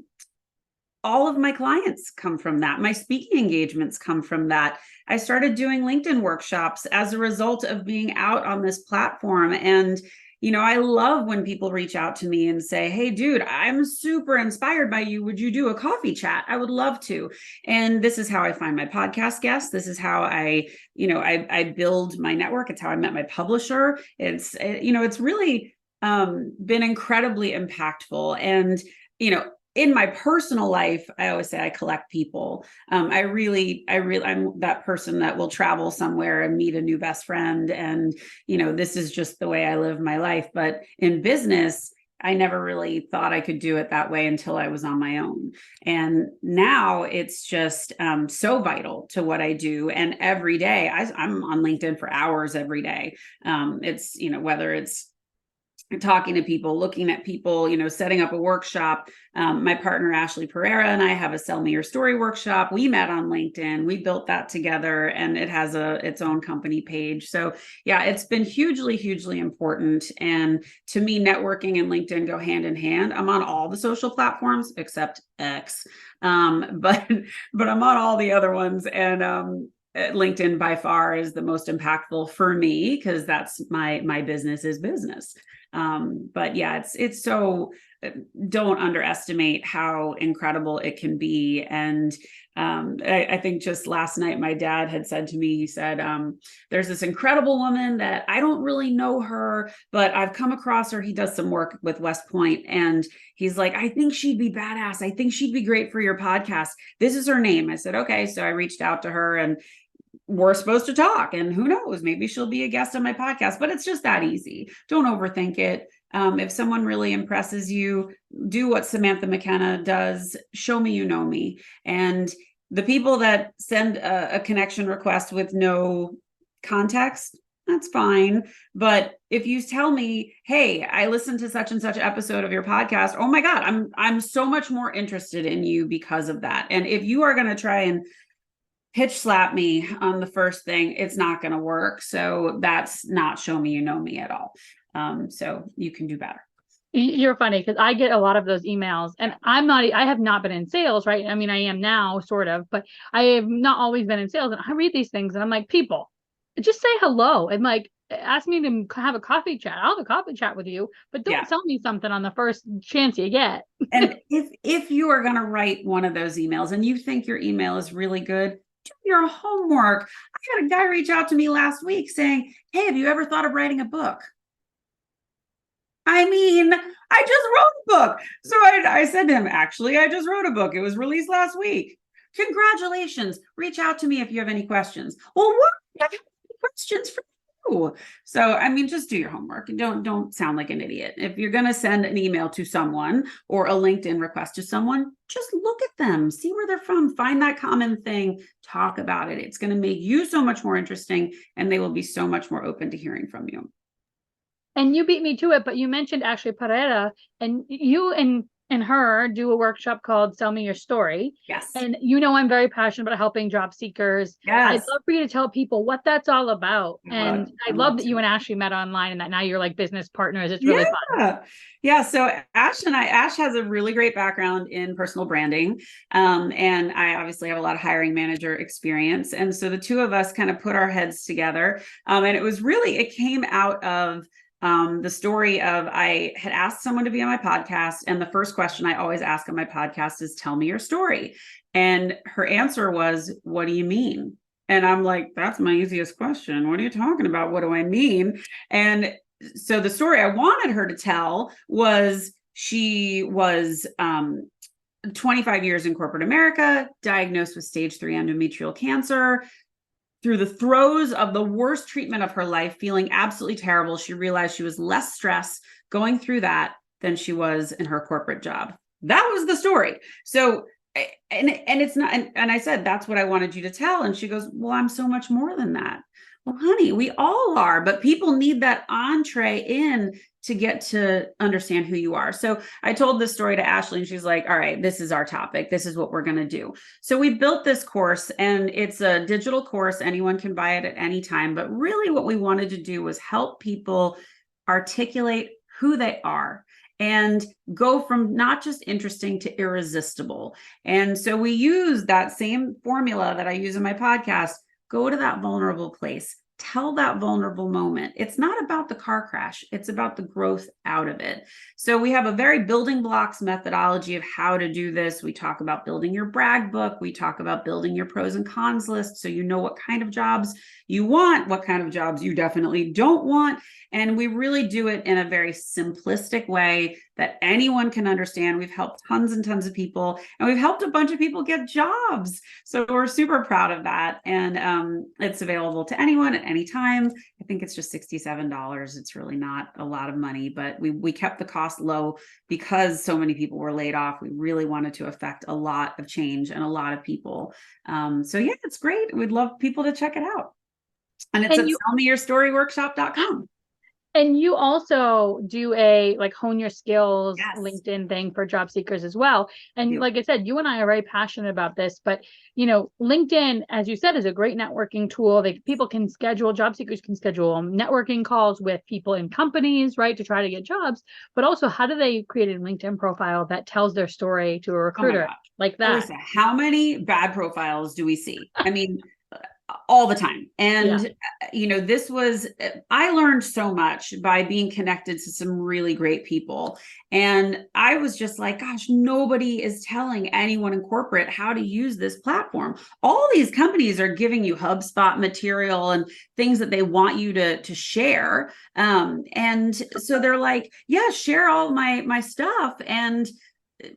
all of my clients come from that. My speaking engagements come from that. I started doing LinkedIn workshops as a result of being out on this platform. And, I love when people reach out to me and say, hey, dude, I'm super inspired by you. Would you do a coffee chat? I would love to. And this is how I find my podcast guests. This is how I build my network. It's how I met my publisher. It's really been incredibly impactful. And, in my personal life, I always say I collect people. I'm that person that will travel somewhere and meet a new best friend. And, this is just the way I live my life. But in business, I never really thought I could do it that way until I was on my own. And now it's just so vital to what I do. And every day I'm on LinkedIn for hours every day. It's, whether it's talking to people, looking at people, setting up a workshop. My partner, Ashley Pereira, and I have a Sell Me Your Story workshop. We met on LinkedIn. We built that together, and it has its own company page. So yeah, it's been hugely, hugely important. And to me, networking and LinkedIn go hand in hand. I'm on all the social platforms except X. But I'm on all the other ones. And LinkedIn by far is the most impactful for me because that's my business is business. But yeah, it's so, don't underestimate how incredible it can be. And I think just last night, my dad had said to me, he said, there's this incredible woman that I don't really know her, but I've come across her. He does some work with West Point, and he's like, I think she'd be badass. I think she'd be great for your podcast. This is her name. I said, okay. So I reached out to her, and we're supposed to talk, and who knows, maybe she'll be a guest on my podcast. But it's just that easy. Don't overthink it. If someone really impresses you, do what Samantha McKenna does. Show me you know me. And the people that send a connection request with no context, that's fine. But if you tell me, hey, I listened to such and such episode of your podcast, oh my God, I'm so much more interested in you because of that. And if you are going to try and pitch slap me on the first thing, it's not going to work. So that's not show me you know me at all. So you can do better. You're funny because I get a lot of those emails, and I have not been in sales, right? I mean, I am now sort of, but I have not always been in sales. And I read these things and I'm like, people, just say hello. And like, ask me to have a coffee chat. I'll have a coffee chat with you, but don't tell me something on the first chance you get. And if you are going to write one of those emails and you think your email is really good, do your homework. I had a guy reach out to me last week saying, hey, have you ever thought of writing a book? I mean, I just wrote a book. So I said to him, actually, I just wrote a book. It was released last week. Congratulations. Reach out to me if you have any questions. Well, what? I have questions for you. So, I mean, just do your homework and don't sound like an idiot. If you're going to send an email to someone or a LinkedIn request to someone, just look at them, see where they're from, find that common thing, talk about it. It's going to make you so much more interesting, and they will be so much more open to hearing from you. And you beat me to it, but you mentioned Ashley Pereira, and you and her do a workshop called Sell Me Your Story. Yes. And I'm very passionate about helping job seekers. Yes. I'd love for you to tell people what that's all about. And I love that you and Ashley met online and that now you're like business partners. It's really fun. Yeah. So Ash has a really great background in personal branding. And I obviously have a lot of hiring manager experience. And so the two of us kind of put our heads together. And it came out of the story of I had asked someone to be on my podcast. And the first question I always ask on my podcast is, tell me your story. And her answer was, what do you mean? And I'm like, that's my easiest question. What are you talking about? What do I mean? And so the story I wanted her to tell was she was 25 years in corporate America, diagnosed with stage 3 endometrial cancer. Through the throes of the worst treatment of her life, feeling absolutely terrible, she realized she was less stressed going through that than she was in her corporate job. That was the story. So, and it's not, and I said, that's what I wanted you to tell. And she goes, well, I'm so much more than that. Well, honey, we all are, but people need that entree in to get to understand who you are. So I told this story to Ashley and she's like, all right, this is our topic. This is what we're going to do. So we built this course and it's a digital course. Anyone can buy it at any time. But really what we wanted to do was help people articulate who they are and go from not just interesting to irresistible. And so we use that same formula that I use in my podcast. Go to that vulnerable place. Tell that vulnerable moment. It's not about the car crash. It's about the growth out of it. So we have a very building blocks methodology of how to do this. We talk about building your brag book. We talk about building your pros and cons list so you know what kind of jobs you want, what kind of jobs you definitely don't want. And we really do it in a very simplistic way that anyone can understand. We've helped tons and tons of people, and we've helped a bunch of people get jobs. So we're super proud of that. And it's available to anyone at any time. I think it's just $67. It's really not a lot of money, but we kept the cost low because so many people were laid off. We really wanted to affect a lot of change and a lot of people. So yeah, it's great. We'd love people to check it out. And it's at sellmeyourstoryworkshop.com. And you also do a like hone your skills Yes. LinkedIn thing for job seekers as well. And like I said, you and I are very passionate about this, but you know, LinkedIn, as you said, is a great networking tool. Job seekers can schedule networking calls with people in companies, right, to try to get jobs. But also, how do they create a LinkedIn profile that tells their story to a recruiter like that? Alyssa, how many bad profiles do we see? I mean, all the time. And, you know, I learned so much by being connected to some really great people. And I was just like, gosh, nobody is telling anyone in corporate how to use this platform. All these companies are giving you HubSpot material and things that they want you to share. And so they're like, yeah, share all my stuff.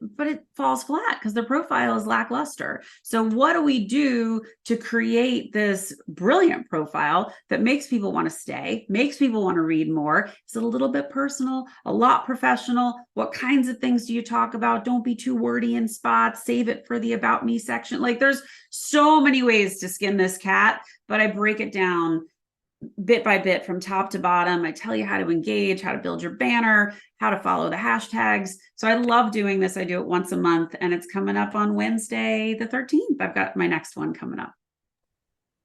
But it falls flat because the profile is lackluster. So what do we do to create this brilliant profile that makes people want to stay, makes people want to read more? It's a little bit personal, a lot professional. What kinds of things do you talk about? Don't be too wordy in spots. Save it for the about me section. Like there's so many ways to skin this cat, but I break it down bit by bit from top to bottom. I tell you how to engage, how to build your banner, how to follow the hashtags. So I love doing this. I do it once a month and it's coming up on Wednesday, the 13th. I've got my next one coming up.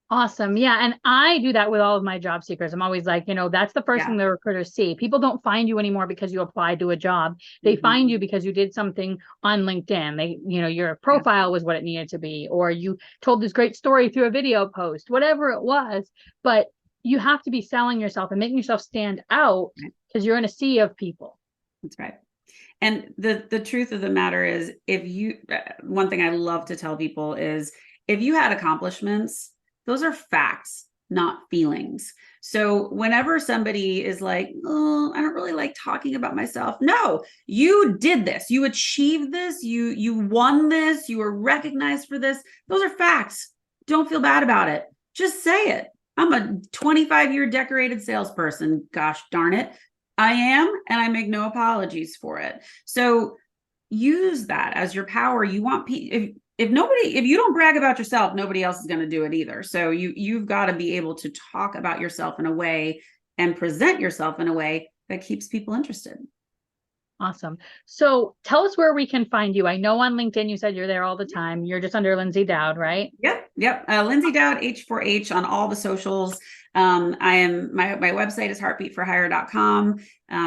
Awesome. Yeah. And I do that with all of my job seekers. I'm always like, you know, that's the first thing the recruiters see. People don't find you anymore because you applied to a job. They find you because you did something on LinkedIn. Your profile was what it needed to be, or you told this great story through a video post, whatever it was. But you have to be selling yourself and making yourself stand out because you're in a sea of people. That's right. And the truth of the matter is, one thing I love to tell people is if you had accomplishments, those are facts, not feelings. So whenever somebody is like, oh, I don't really like talking about myself. No, you did this, you achieved this, you won this, you were recognized for this. Those are facts. Don't feel bad about it. Just say it. I'm a 25-year decorated salesperson. Gosh darn it. I am, and I make no apologies for it. So use that as your power. You want if you don't brag about yourself, nobody else is going to do it either. So you've got to be able to talk about yourself in a way and present yourself in a way that keeps people interested. Awesome. So tell us where we can find you. I know on LinkedIn, you said you're there all the time. You're just under Lyndsay Dowd, right? Yep. Lyndsay Dowd, H4H on all the socials. My website is heartbeatforhire.com.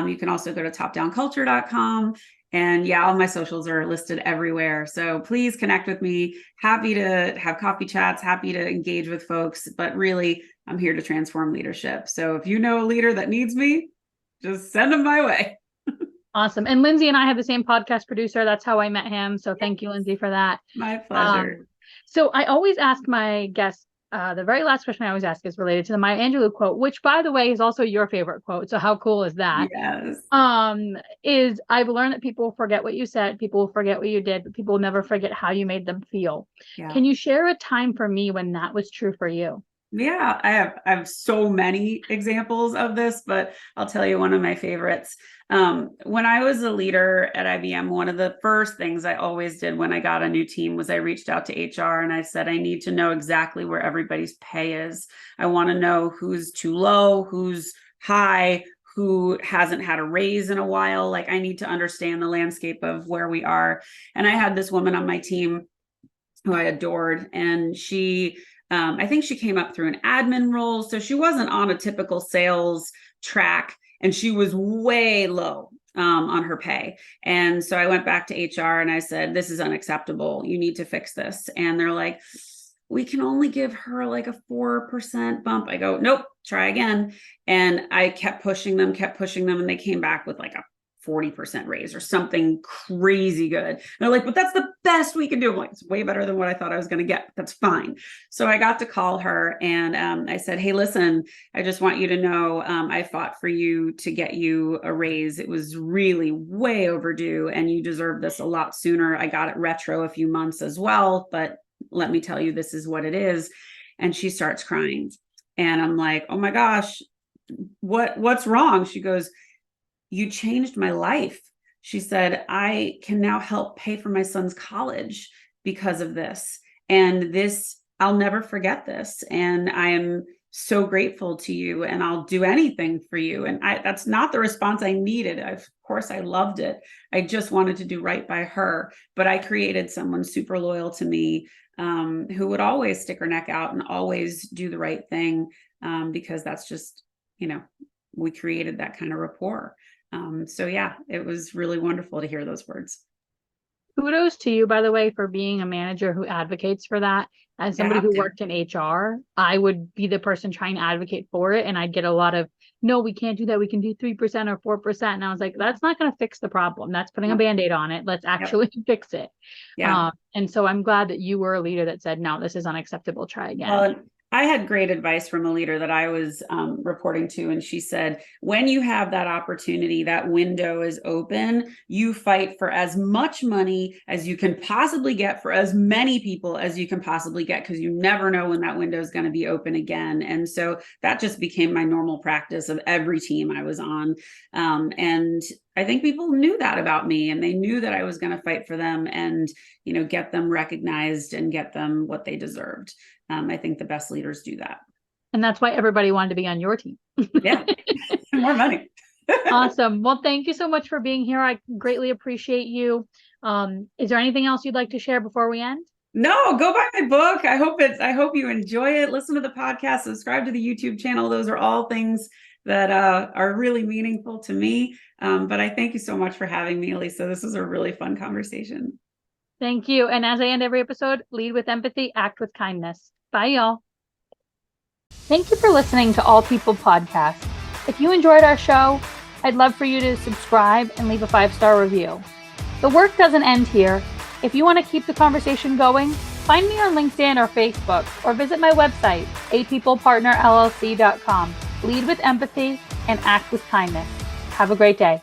You can also go to topdownculture.com. And all my socials are listed everywhere. So please connect with me. Happy to have coffee chats, happy to engage with folks, but really I'm here to transform leadership. So if you know a leader that needs me, just send them my way. Awesome. And Lyndsay and I have the same podcast producer. That's how I met him. So thank you, Lyndsay, for that. My pleasure. So I always ask my guests The very last question I always ask is related to the Maya Angelou quote, which, by the way, is also your favorite quote. So how cool is that? Yes. Is I've learned that people forget what you said, people forget what you did, but people never forget how you made them feel. Yeah. Can you share a time for me when that was true for you? Yeah, I have so many examples of this, but I'll tell you one of my favorites. When I was a leader at IBM, one of the first things I always did when I got a new team was I reached out to HR and I said, I need to know exactly where everybody's pay is. I want to know who's too low, who's high, who hasn't had a raise in a while. Like, I need to understand the landscape of where we are. And I had this woman on my team who I adored, and I think she came up through an admin role. So she wasn't on a typical sales track, and she was way low on her pay. And so I went back to HR and I said, this is unacceptable. You need to fix this. And they're like, we can only give her like a 4% bump. I go, nope, try again. And I kept pushing them. And they came back with like a 40% raise or something crazy good. And they're like, but that's the best we can do. I'm like, it's way better than what I thought I was going to get. That's fine. So I got to call her and I said, hey, listen, I just want you to know I fought for you to get you a raise. It was really way overdue and you deserve this a lot sooner. I got it retro a few months as well, but let me tell you, this is what it is. And she starts crying. And I'm like, oh my gosh, what's wrong? She goes, you changed my life. She said, I can now help pay for my son's college because of this. And this, I'll never forget this. And I am so grateful to you and I'll do anything for you. And that's not the response I needed. Of course, I loved it. I just wanted to do right by her. But I created someone super loyal to me who would always stick her neck out and always do the right thing because that's just, we created that kind of rapport. So yeah, it was really wonderful to hear those words. Kudos to you, by the way, for being a manager who advocates for that. As somebody who worked in HR, I would be the person trying to advocate for it. And I'd get a lot of, no, we can't do that. We can do 3% or 4%. And I was like, that's not going to fix the problem. That's putting a Band-Aid on it. Let's actually fix it. Yeah. And so I'm glad that you were a leader that said, no, this is unacceptable. Try again. Well, I had great advice from a leader that I was reporting to. And she said, when you have that opportunity, that window is open, you fight for as much money as you can possibly get for as many people as you can possibly get, because you never know when that window is going to be open again. And so that just became my normal practice of every team I was on. And I think people knew that about me and they knew that I was going to fight for them and, get them recognized and get them what they deserved. I think the best leaders do that. And that's why everybody wanted to be on your team. Yeah. More money. Awesome. Well, thank you so much for being here. I greatly appreciate you. Is there anything else you'd like to share before we end? No, go buy my book. I hope you enjoy it. Listen to the podcast, subscribe to the YouTube channel. Those are all things that are really meaningful to me. But I thank you so much for having me, Lisa. This was a really fun conversation. Thank you. And as I end every episode, lead with empathy, act with kindness. Bye, y'all. Thank you for listening to All People Podcast. If you enjoyed our show, I'd love for you to subscribe and leave a 5-star review. The work doesn't end here. If you want to keep the conversation going, find me on LinkedIn or Facebook, or visit my website, apeoplepartnerllc.com. Lead with empathy and act with kindness. Have a great day.